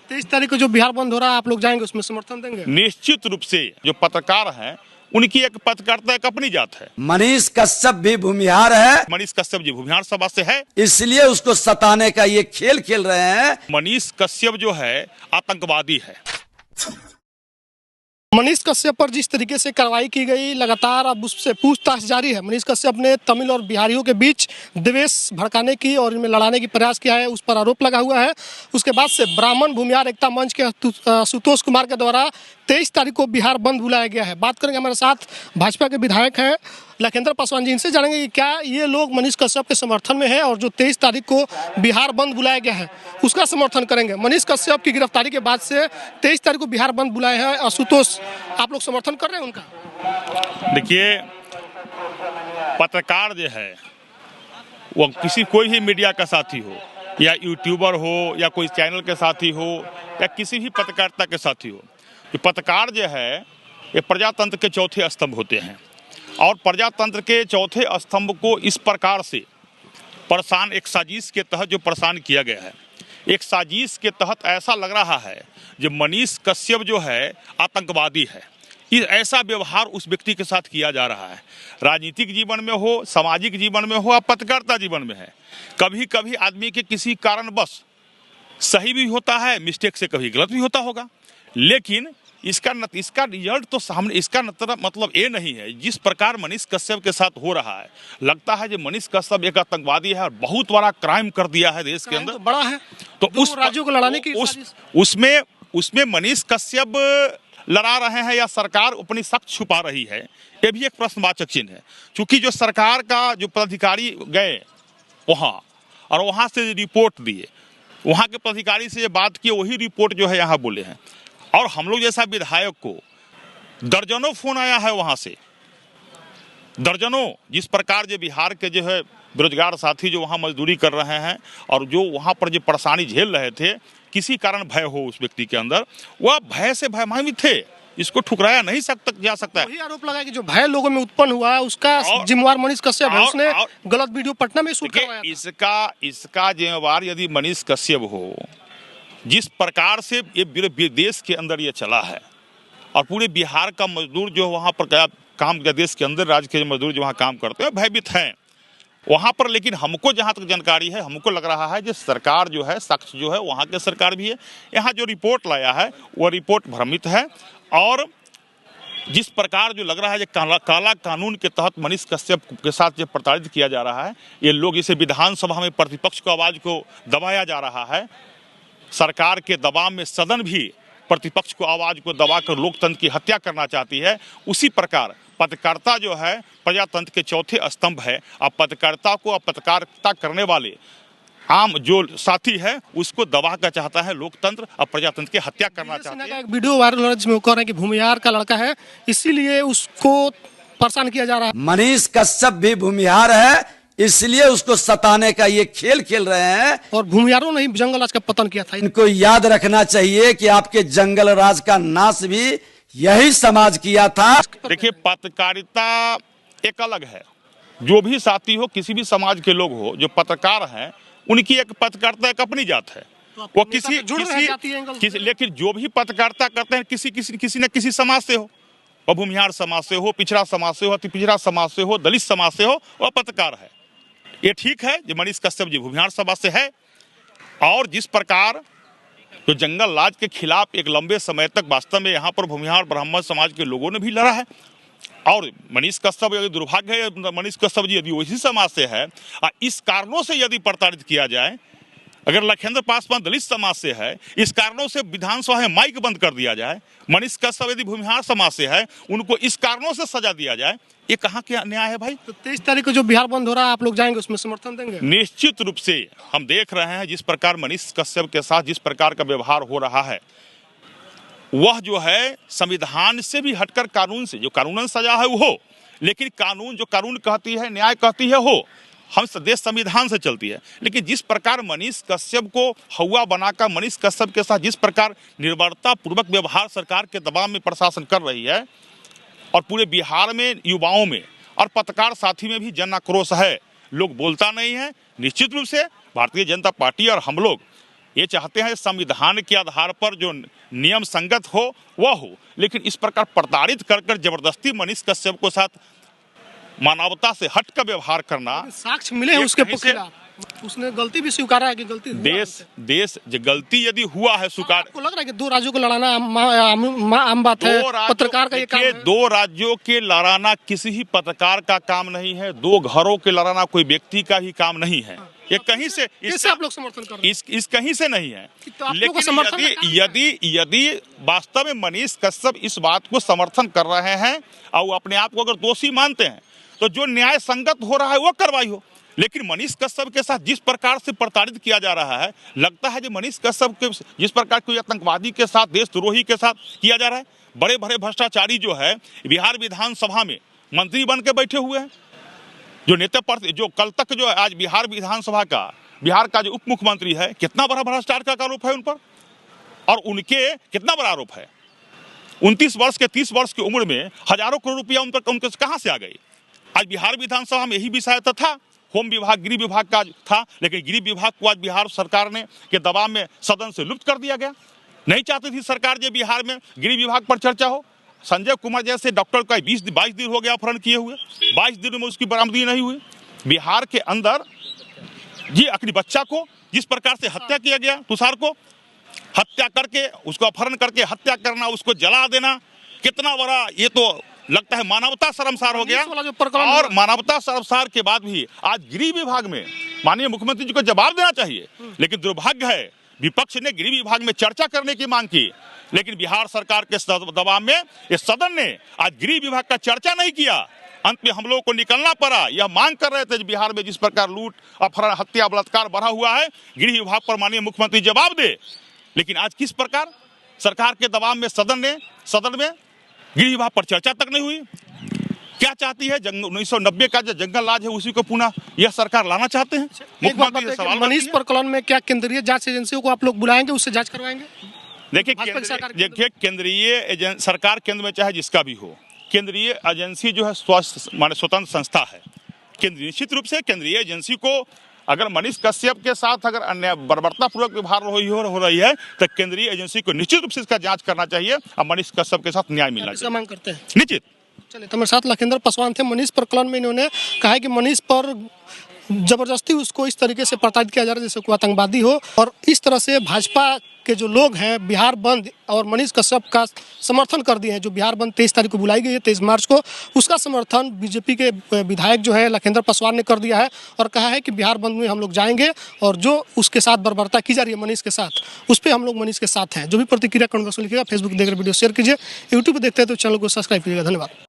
23 तारीख को जो बिहार बंद हो रहा है, आप लोग जाएंगे, उसमें समर्थन देंगे? निश्चित रूप से। जो पत्रकार हैं उनकी एक पत्रकारिता एक अपनी जात है। मनीष कश्यप भी भूमिहार है। मनीष कश्यप जी भूमिहार सभा से है, इसलिए उसको सताने का ये खेल खेल रहे हैं। मनीष कश्यप जो है आतंकवादी है। मनीष कश्यप पर जिस तरीके से कार्रवाई की गई, लगातार अब उससे पूछताछ जारी है। मनीष कश्यप ने तमिल और बिहारियों के बीच द्वेष भड़काने की और इनमें लड़ाने की प्रयास किया है, उस पर आरोप लगा हुआ है। उसके बाद से ब्राह्मण भूमिहार एकता मंच के सुतोष कुमार के द्वारा 23 तारीख को बिहार बंद बुलाया गया है। बात करेंगे, हमारे साथ भाजपा के विधायक हैं लखेंद्र पासवान जी, इनसे जानेंगे कि क्या ये लोग मनीष कश्यप के समर्थन में है और जो 23 तारीख को बिहार बंद बुलाया गया है उसका समर्थन करेंगे। मनीष कश्यप की गिरफ्तारी के बाद से 23 तारीख को बिहार बंद बुलाया है, आशुतोष आप लोग समर्थन कर रहे हैं उनका? देखिए, पत्रकार जो है वो कोई भी मीडिया का साथी हो या यूट्यूबर हो या कोई चैनल के साथी हो या किसी भी पत्रकारिता के साथी हो, ये पत्रकार जो है ये प्रजातंत्र के चौथे स्तंभ होते हैं और प्रजातंत्र के चौथे स्तंभ को इस प्रकार से परेशान, एक साजिश के तहत जो परेशान किया गया है, एक साजिश के तहत ऐसा लग रहा है जो मनीष कश्यप जो है आतंकवादी है। ऐसा व्यवहार उस व्यक्ति के साथ किया जा रहा है। राजनीतिक जीवन में हो, सामाजिक जीवन में हो या पत्रकारिता जीवन में है, कभी कभी आदमी के किसी कारणवश सही भी होता है, मिस्टेक से कभी गलत भी होता होगा, लेकिन इसका रिजल्ट तो सामने, इसका मतलब ये नहीं है। जिस प्रकार मनीष कश्यप के साथ हो रहा है, लगता है कि मनीष कश्यप एक आतंकवादी है और बहुत बड़ा क्राइम कर दिया है देश के अंदर, तो बड़ा है। तो उस राज्यों को लड़ाने की उसमें मनीष कश्यप लड़ा रहे हैं या सरकार अपनी शक्ति छुपा रही है, ये भी एक प्रश्नवाचक चिन्ह है। क्योंकि जो सरकार का जो पदाधिकारी गए वहाँ और वहाँ से रिपोर्ट दिए, वहाँ के पदाधिकारी से ये बात की, वही रिपोर्ट जो है यहाँ बोले हैं। और हम लोग जैसा विधायक को दर्जनों फोन आया है वहाँ से, दर्जनों। जिस प्रकार जो बिहार के जो है बेरोजगार साथी जो वहाँ मजदूरी कर रहे हैं और जो वहाँ पर जो परेशानी झेल रहे थे, किसी कारण भय हो उस व्यक्ति के अंदर, वह भय से भयभीत थे, इसको ठुकराया नहीं जा सकता है। वही आरोप लगा कि जो भय लोगों में उत्पन्न हुआ है उसका जिम्मेवार मनीष कश्यप है, उसने गलत वीडियो पटना में शूट करवाया था। इसका जिम्मेवार यदि मनीष कश्यप हो, जिस प्रकार से ये देश के अंदर ये चला है और पूरे बिहार का मजदूर जो वहाँ पर काम, देश के अंदर राज्य के मजदूर जो वहाँ काम करते हैं भयभीत हैं वहाँ पर। लेकिन हमको जहाँ तक जानकारी है, हमको लग रहा है कि सरकार जो है, शख्स जो है वहाँ के सरकार भी है, यहाँ जो रिपोर्ट लाया है वो रिपोर्ट भ्रमित है। और जिस प्रकार जो लग रहा है कि काला कानून के तहत मनीष कश्यप के साथ जो प्रताड़ित किया जा रहा है, ये लोग इसे विधानसभा में प्रतिपक्ष को आवाज़ को दबाया जा रहा है। सरकार के दबाव में सदन भी प्रतिपक्ष को आवाज़ को दबाकर लोकतंत्र की हत्या करना चाहती है। उसी प्रकार पत्रकारिता जो है प्रजातंत्र के चौथे स्तंभ है। अब पत्रकारिता को, अब पत्रकारिता करने वाले आम जो साथी है उसको दबाकर चाहता है लोकतंत्र, अब प्रजातंत्र की हत्या करना चाहता है। एक वीडियो वायरल हो रहा है जिसमें वो कह रहे हैं कि भूमिहार का लड़का है, इसीलिए उसको परेशाान किया जा रहा है। मनीष कश्यप भी भूमिहार है, इसलिए उसको सताने का ये खेल खेल रहे हैं। और भूमिहारों ने ही जंगल राज का पतन किया था। इनको याद रखना चाहिए कि आपके जंगल राज का नाश भी यही समाज किया था। देखिए, पत्रकारिता एक अलग है। जो भी साथी हो, किसी भी समाज के लोग हो, जो पत्रकार हैं, उनकी एक पत्रकारिता एक अपनी जात है। वो किसी लेकिन जो भी पत्रकारिता करते हैं किसी न किसी समाज से हो, वह भूमिहार समाज से हो, पिछड़ा समाज से हो, अति पिछड़ा समाज से हो, दलित समाज से हो, वह पत्रकार है। ये ठीक है जो मनीष कश्यप जी भूमिहार समाज से है। और जिस प्रकार जो जंगल राज के खिलाफ एक लंबे समय तक वास्तव में यहाँ पर भूमिहार ब्राह्मण समाज के लोगों ने भी लड़ा है। और मनीष कश्यप, यदि दुर्भाग्य है मनीष कश्यप जी यदि उसी समाज से है, इस कारणों से यदि प्रताड़ित किया जाए, अगर लखेंद्र पासवान दलित समाज से है, इस कारणों से विधानसभा में माइक बंद कर दिया जाए, मनीष कश्यप यदि भूमिहार समाज से है, उनको इस कारणों से सजा दिया जाए, ये कहाँ के न्याय है भाई? तो 23 तारीख को जो बिहार बंद हो रहा है, आप लोग जाएंगे, उसमें समर्थन देंगे? निश्चित रूप से। हम देख रहे हैं जिस प्रकार मनीष कश्यप के साथ जिस प्रकार का व्यवहार हो रहा है, वह जो है संविधान से भी हटकर कानून से, जो कानूनन सजा है वो हो, लेकिन कानून जो कानून कहती है, न्याय कहती है हो, हम देश संविधान से चलती है। लेकिन जिस प्रकार मनीष कश्यप को हवा बनाकर मनीष कश्यप के साथ जिस प्रकार निर्भरता पूर्वक व्यवहार सरकार के दबाव में प्रशासन कर रही है, और पूरे बिहार में युवाओं में और पत्रकार साथी में भी जन आक्रोश है, लोग बोलता नहीं है। निश्चित रूप से भारतीय जनता पार्टी और हम लोग ये चाहते हैं संविधान के आधार पर जो नियम संगत हो वह हो, लेकिन इस प्रकार प्रताड़ित कर जबरदस्ती मनीष कश्यप को साथ मानवता से हट कर व्यवहार करना। साक्ष्य मिले हैं उसके खिलाफ, उसने गलती भी स्वीकारा है कि गलती देश जो गलती यदि हुआ है स्वीकार। आपको लग रहा है कि दो राज्यों को लड़ाना आम बात है? पत्रकार का ये काम है? दो राज्यों के लड़ाना किसी ही पत्रकार का काम नहीं है, दो घरों के लड़ाना कोई व्यक्ति का ही काम नहीं है। ये कहीं से इससे आप लोग समर्थन कर रहे हैं? इस कहीं से नहीं है। तो लेकिन यदि वास्तव में मनीष कश्यप इस बात को समर्थन कर रहे हैं और वो अपने आप को अगर दोषी मानते हैं तो जो न्याय संगत हो रहा है वो कार्रवाई हो। लेकिन मनीष कश्यप के साथ जिस प्रकार से प्रताड़ित किया जा रहा है, लगता है कि मनीष कश्यप के जिस प्रकार कोई आतंकवादी के साथ, देशद्रोही के साथ किया जा रहा है। बड़े बड़े भ्रष्टाचारी जो है बिहार विधानसभा में मंत्री बन के बैठे हुए हैं, जो नेता जो कल तक जो आज बिहार विधानसभा का बिहार का जो उप मुख्यमंत्री है, कितना बड़ा भ्रष्टाचार का आरोप है उन पर, और उनके कितना बड़ा आरोप है। 29 वर्ष के 30 वर्ष की उम्र में हजारों करोड़ रुपया उनके कहाँ से आ गई। आज बिहार विधानसभा में यही विषय था, होम विभाग, गृह विभाग का था, लेकिन गृह विभाग को आज बिहार सरकार ने के दबाव में सदन से लुप्त कर दिया गया। नहीं चाहती थी सरकार जो बिहार में गृह विभाग पर चर्चा हो। संजय कुमार जैसे डॉक्टर का 22 दिन हो गया अपहरण किए हुए, 22 दिन में उसकी बरामदगी नहीं हुई। बिहार के अंदर जी अपनी बच्चा को जिस प्रकार से हत्या किया गया, तुषार को हत्या करके, उसको अपहरण करके हत्या करना, उसको जला देना, कितना बड़ा ये तो लगता है मानवता शर्मसार हो गया। और मानवता शर्मसार के बाद भी आज गृह विभाग में माननीय मुख्यमंत्री जी को जवाब देना चाहिए, लेकिन दुर्भाग्य है विपक्ष ने गृह विभाग में चर्चा करने की मांग की, लेकिन बिहार सरकार के दबाव में इस सदन ने आज गृह विभाग का चर्चा नहीं किया। अंत में हम लोगों को निकलना पड़ा। यह मांग कर रहे थे बिहार में जिस प्रकार लूट, अपहरण, हत्या, बलात्कार बढ़ा हुआ है, गृह विभाग पर माननीय मुख्यमंत्री जवाब दे। लेकिन आज किस प्रकार सरकार के दबाव में सदन में गृह विभाग पर चर्चा तक नहीं हुई। क्या चाहती है? 1990 का जो जंगल राज है उसी को पुनः यह सरकार लाना चाहते हैं। मुख्यमंत्री सवाल मनीष प्रकरण में क्या केंद्रीय जांच एजेंसियों को आप लोग बुलाएंगे, उससे जांच करवाएंगे? देखिए केंद्रीय सरकार केंद्र में चाहे जिसका भी हो, केंद्रीय एजेंसी जो है स्वतंत्र संस्था है। निश्चित रूप से केंद्रीय एजेंसी को अगर मनीष कश्यप के साथ अगर अन्य बर्बरतापूर्वक व्यवहार हो रही है तो केंद्रीय एजेंसी को निश्चित रूप से इसका जांच करना चाहिए और मनीष कश्यप के साथ न्याय मिलना चाहिए। मांग करते हैं निश्चित। चलिए, तो मेरे साथ लखिंदर पासवान थे। मनीष प्रकरण में इन्होंने कहा है कि मनीष पर जबरदस्ती उसको इस तरीके से प्रताड़ित किया जा रहा है जैसे कोई आतंकवादी हो, और इस तरह से भाजपा के जो लोग हैं बिहार बंद और मनीष कश्यप का समर्थन कर दिए हैं। जो बिहार बंद 23 तारीख को बुलाई गई है, 23 मार्च को, उसका समर्थन बीजेपी के विधायक जो है लखिंदर पासवान ने कर दिया है और कहा है कि बिहार बंद में हम लोग जाएंगे और जो उसके साथ बर्बरता की जा रही है मनीष के साथ, उस पर हम लोग मनीष के साथ हैं। जो भी प्रतिक्रिया कमेंट बॉक्स में लिखिएगा। फेसबुक देख रहे वीडियो शेयर कीजिए, यूट्यूब पर देखते हैं तो चैनल को सब्सक्राइब कीजिएगा। धन्यवाद।